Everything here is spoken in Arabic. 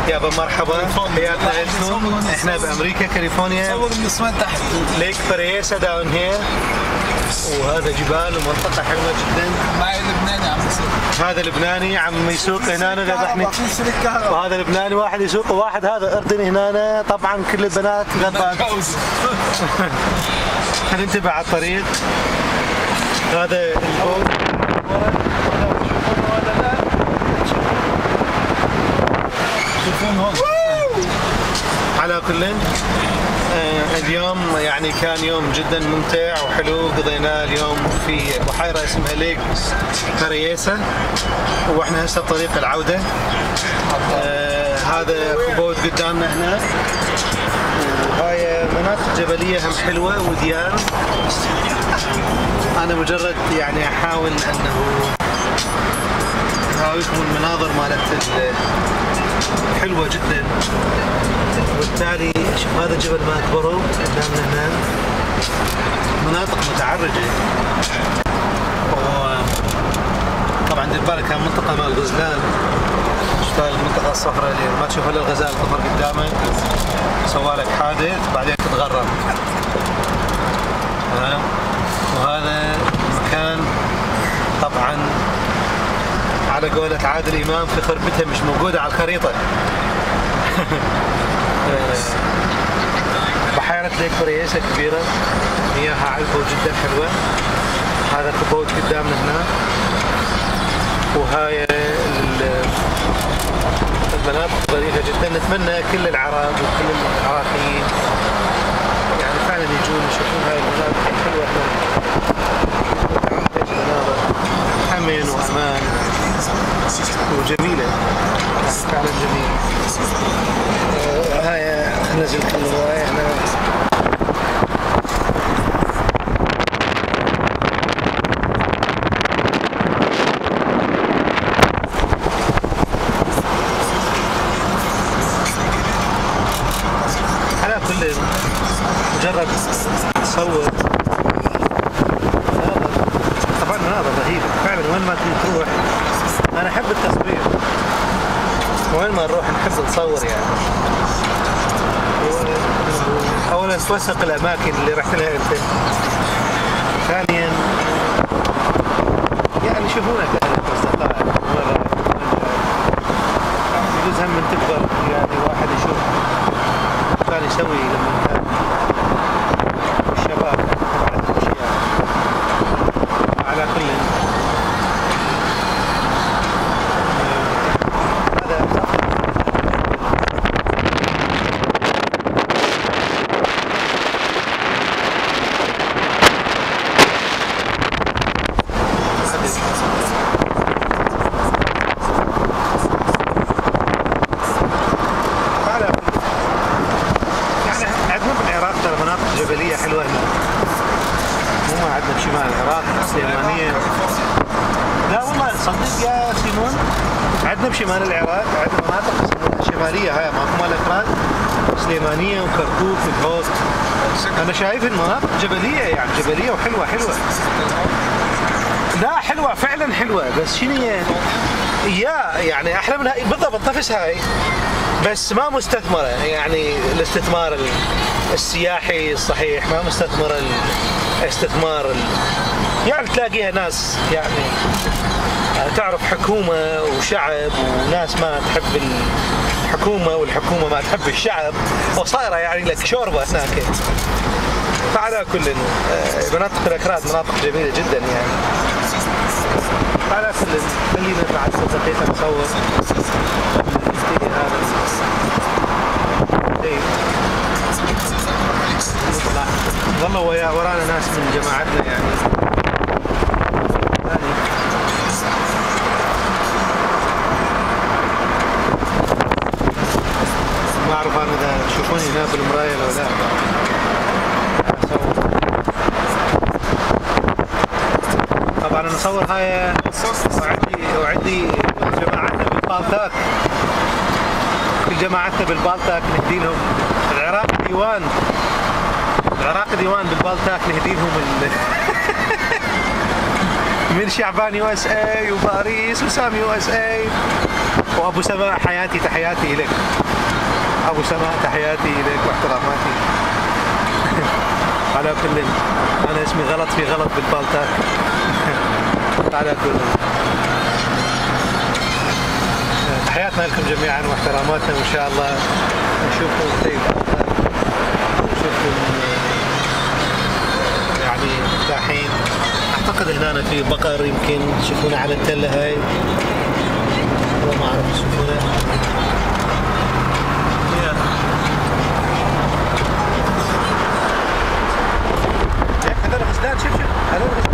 يابا مرحبا، حياتنا لكم. احنا بامريكا كاليفورنيا. صور من الاسمنت تحت. ليك فريسا داون هير، وهذا جبال ومنطقة حلوة جدا. معي لبناني عم يسوق. هذا لبناني عم يسوق هنا ذبحني. وهذا لبناني واحد يسوق، وواحد هذا اردني هنا. طبعا كل البنات غضبان. خلينا ننتبه على الطريق. هذا البوت على كل. اليوم يعني كان يوم جدا ممتع وحلو. قضيناه اليوم في بحيرة اسمها ليك فريسا، واحنا هسه طريق العودة. هذا بوت قدامنا هنا، وهاي مناطق جبلية هم حلوة وديان. انا مجرد يعني احاول انه اراويكم المناظر مالت حلوة جدا. وبالتالي شوف هذا جبل مات برو قدامنا هنا، مناطق متعرجة. طبعا دير بالك هاي منطقة مال غزلان. شوف هاي المنطقة الصفراء اللي ما تشوف الا الغزال طفر قدامك، سوالك حادث بعدين تتغرب. وهذا المكان طبعا على قولة عادل إمام في خربتها مش موجودة على الخريطة. بحيرة ليك فريسا كبيرة، مياهها عذبة وجدا حلوة. هذا كبوت قدامنا هنا، وهاي المناطق ظريفة جدا. نتمنى كل العرب وكل العراقيين يعني فعلا يجون يشوفون هاي المناطق الحلوة مناظر أمن وأمان وجميلة، فعلا جميلة. هاي نزل كل الرواية هنا. على كل مجرد تصور مناظر، طبعا مناظر رهيبة فعلا. وين ما تروح، أنا أحب التصوير، وين ما نروح نحب نصور يعني. اولا توثق الاماكن اللي رحت لها انت، ثانيا يعني شوفونا كاصدقاء مره يجوز هم من تكبر يعني واحد يشوف كان يسوي لما كان الشباب بعد الاشياء. على كل جبلية حلوة هنا، مو ما عندنا بشمال العراق سليمانية. لا والله صدق يا سيمون، عندنا بشمال العراق عندنا مناطق شمالية هاي ماكو مال الأكراد، سليمانية وكركوك والهوت. أنا شايف المناطق جبلية يعني جبلية وحلوة حلوة. لا حلوة فعلا حلوة، بس شنو يعني أحلى من هاي بالضبط نفس هاي، بس ما مستثمرة. يعني الاستثمار السياحي الصحيح، ما مستثمر الاستثمار يعني تلاقيها ناس يعني تعرف حكومة وشعب، وناس ما تحب الحكومة والحكومة ما تحب الشعب، وصايرة يعني لك شوربة هناك. فعلى كل مناطق الأكراد مناطق جميلة جدا يعني. على كل خلينا بعد دقيقة نصور هذا. والله ورانا ناس من جماعتنا يعني. ما اعرف انا اذا تشوفوني هنا بالمرايه لو لا. طبعا انا اصور هاي وعندي جماعتنا بالبالتاك. كل جماعتنا بالبالتاك نهدي لهم. العراق ديوان بالبالتاك نهدي لهم من شعبان يو اس اي وباريس وسامي يو اس اي وابو سماء حياتي تحياتي اليك. ابو سماء تحياتي اليك واحتراماتي. على كل انا اسمي غلط في غلط بالبالتاك. على كل تحياتنا لكم جميعا واحتراماتنا، وان شاء الله نشوفكم في نشوفكم يعني مرتاحين. اعتقد هنا في بقر يمكن تشوفونه على التله هاي، والله ما اعرف تشوفونه. هذول غزلان، شوف هذول